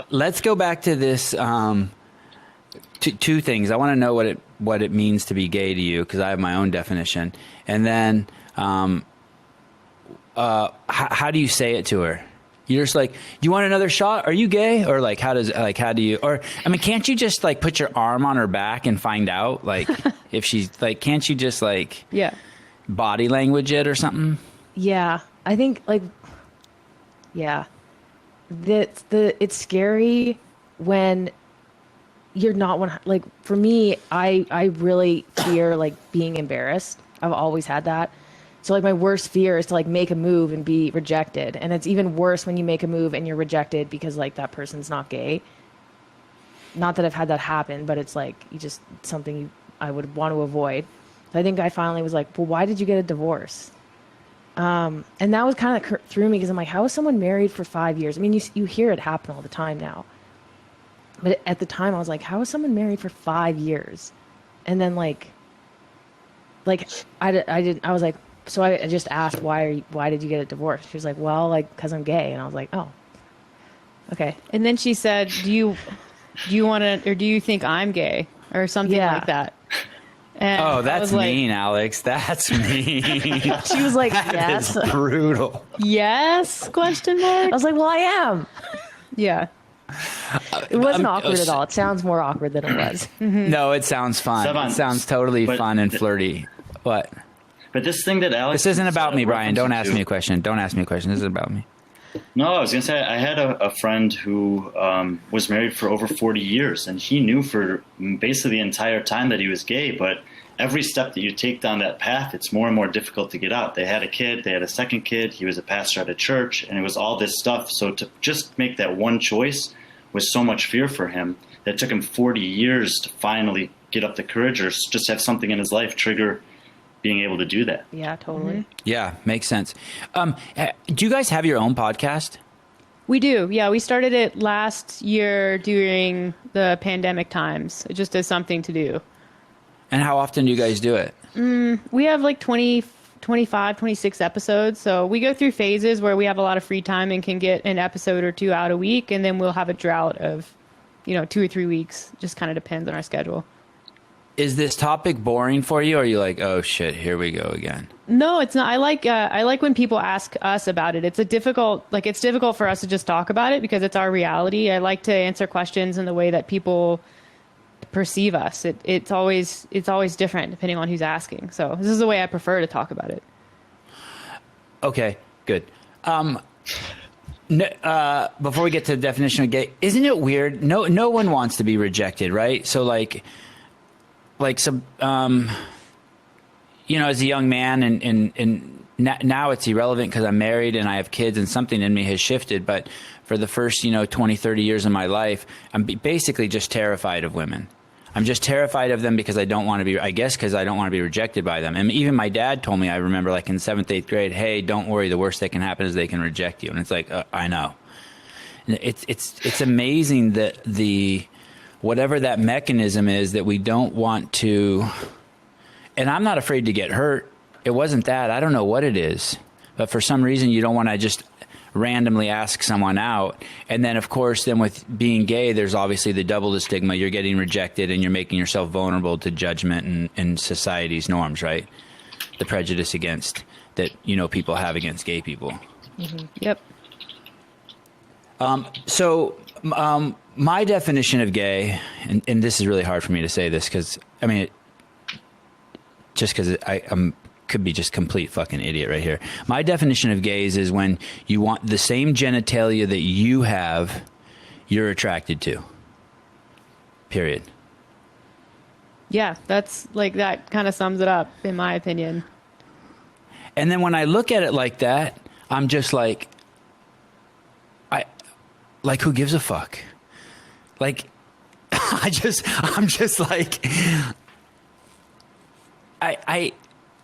let's go back to this. Two things. I want to know what it means to be gay to you, because I have my own definition. And then, how do you say it to her? You're just like, do you want another shot? Are you gay? Or like, how do you, or, I mean, can't you just like put your arm on her back and find out? Like, if she's like, can't you just like, body language it or something? Yeah. I think like, yeah, it's scary when you're not one, like for me, I really fear like being embarrassed. I've always had that. So like my worst fear is to like make a move and be rejected. And it's even worse when you make a move and you're rejected because like that person's not gay. Not that I've had that happen, but it's like something I would want to avoid. So I think I finally was like, well, why did you get a divorce? And that was kind of threw me because I'm like, how is someone married for 5 years? I mean, you hear it happen all the time now. But at the time I was like, how is someone married for 5 years? And then like I was like, so I just asked, why did you get a divorce? She was like, well, like, cause I'm gay. And I was like, oh, okay. And then she said, do you want to, or do you think I'm gay or something like that? And that's mean, Alex. That's mean. She was like, yes. That is brutal. Yes? Question mark. I was like, well, I am. Yeah. It wasn't awkward at all. It sounds more awkward than it was. No, it sounds fun. Sevan, it sounds totally fun and flirty. What? But this thing that Alex... This isn't about me, Brian. Don't ask me a question. Don't ask me a question. This is about me. No, I was going to say, I had a friend who was married for over 40 years, and he knew for basically the entire time that he was gay, but every step that you take down that path, it's more and more difficult to get out. They had a kid, they had a second kid, he was a pastor at a church, and it was all this stuff. So to just make that one choice was so much fear for him that it took him 40 years to finally get up the courage or just have something in his life trigger being able to do that. Yeah, totally. Mm-hmm. Yeah, makes sense. Do you guys have your own podcast? We do. Yeah, we started it last year during the pandemic times, just as something to do. And how often do you guys do it? We have like 20, 25, 26 episodes. So we go through phases where we have a lot of free time and can get an episode or two out a week. And then we'll have a drought of, 2 or 3 weeks. Just kind of depends on our schedule. Is this topic boring for you? Or are you like, oh shit, here we go again? No, it's not. I like when people ask us about it. It's difficult for us to just talk about it because it's our reality. I like to answer questions in the way that people perceive us. It's always different depending on who's asking. So this is the way I prefer to talk about it. Okay, good. Before we get to the definition of gay, isn't it weird? No one wants to be rejected, right? So like some, as a young man and now it's irrelevant because I'm married and I have kids and something in me has shifted. But for the first, 20, 30 years of my life, I'm basically just terrified of women. I'm just terrified of them because I don't want to be, I guess because I don't want to be rejected by them. And even my dad told me, I remember like in 7th, 8th grade, hey, don't worry. The worst that can happen is they can reject you. And it's like, I know. It's amazing that whatever that mechanism is that we don't want to, and I'm not afraid to get hurt. It wasn't that. I don't know what it is. But for some reason, you don't want to just randomly ask someone out. And then, of course, with being gay, there's obviously the double stigma. You're getting rejected and you're making yourself vulnerable to judgment and society's norms, right? The prejudice against that, people have against gay people. Mm-hmm. Yep. My definition of gay, and this is really hard for me to say this because, just because I'm could be just complete fucking idiot right here. My definition of gays is when you want the same genitalia that you have, you're attracted to. Period. Yeah, that's like, that kind of sums it up in my opinion. And then when I look at it like that, I'm just like, who gives a fuck? Like, I'm just like,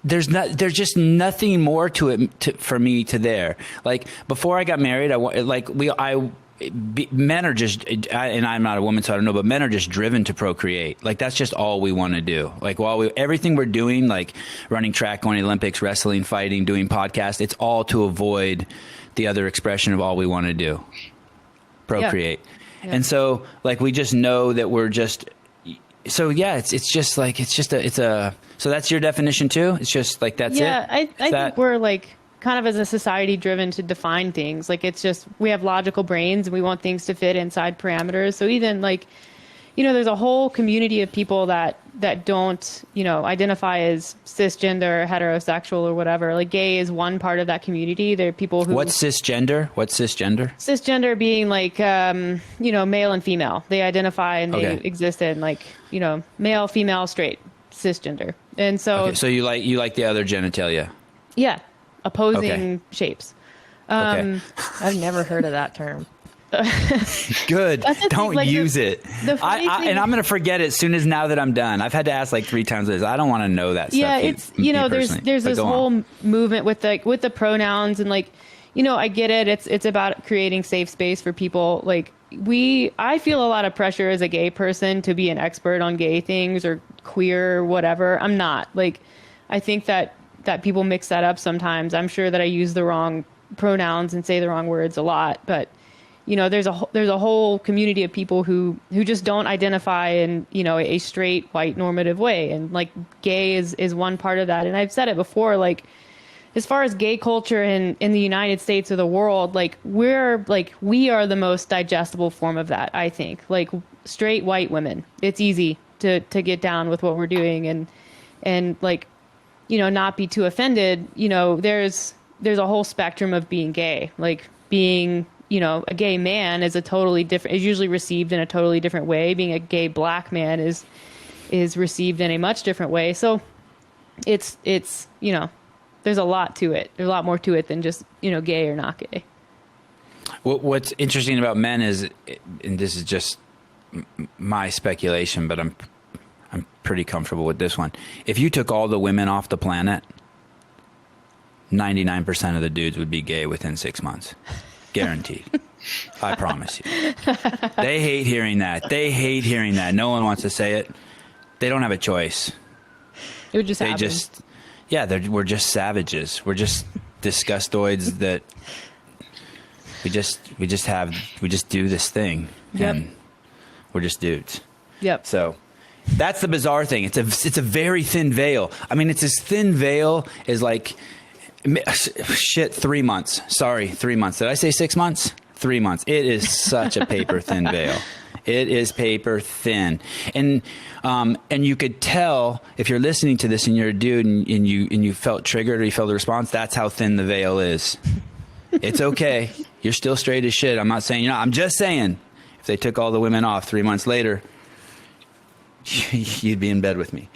there's just nothing more to it for me to there. Like before I got married, men are just, and I'm not a woman, so I don't know, but men are just driven to procreate. Like that's just all we want to do. Like everything we're doing, like running track, going to the Olympics, wrestling, fighting, doing podcasts, it's all to avoid the other expression of all we want to do. Procreate. And so like, we just know that we're just, so yeah, it's just like, so that's your definition too? It's just like, that's it? Yeah, I think we're like kind of as a society driven to define things. Like it's just, we have logical brains and we want things to fit inside parameters. So even like, you know, there's a whole community of people that don't, you know, identify as cisgender, heterosexual or whatever. Like gay is one part of that community. There are people who... What's cisgender? Cisgender being like, you know, male and female. They identify and they exist in like, you know, male, female, straight, cisgender. And so... Okay, so you like the other genitalia? Yeah. Opposing shapes. I've never heard of that term. Good. Don't like use it. And I'm going to forget it as soon as now that I'm done. I've had to ask like 3 times. I don't want to know that stuff. Yeah, it's, you know, there's this whole movement with the pronouns and like, you know, I get it. It's about creating safe space for people. Like I feel a lot of pressure as a gay person to be an expert on gay things or queer or whatever. I'm not. Like, I think that people mix that up sometimes. I'm sure that I use the wrong pronouns and say the wrong words a lot, but you know, there's a whole community of people who just don't identify in, you know, a straight white normative way. And like gay is one part of that. And I've said it before, like as far as gay culture in the United States or the world, like we are the most digestible form of that, I think. Like straight white women. It's easy to get down with what we're doing and like, you know, not be too offended. You know, there's a whole spectrum of being gay. Like being, you know, a gay man is usually received in a totally different way. Being a gay black man is received in a much different way. So it's, you know, there's a lot to it. There's a lot more to it than just, you know, gay or not gay. What's interesting about men is, and this is just my speculation, but I'm pretty comfortable with this one. If you took all the women off the planet, 99% of the dudes would be gay within 6 months. Guaranteed. I promise you. They hate hearing that. No one wants to say it. They don't have a choice. It would just happen. We're just savages. We're just disgustoids that we just do this thing. Yep. And we're just dudes. Yep. So that's the bizarre thing. It's a very thin veil. I mean, it's as thin veil as like, 3 months. Sorry, 3 months. Did I say 6 months? 3 months. It is such a paper thin veil. It is paper thin. And you could tell if you're listening to this and you're a dude and you felt triggered or you felt a response, that's how thin the veil is. It's okay. You're still straight as shit. I'm not saying you're not. I'm just saying if they took all the women off 3 months later, you'd be in bed with me.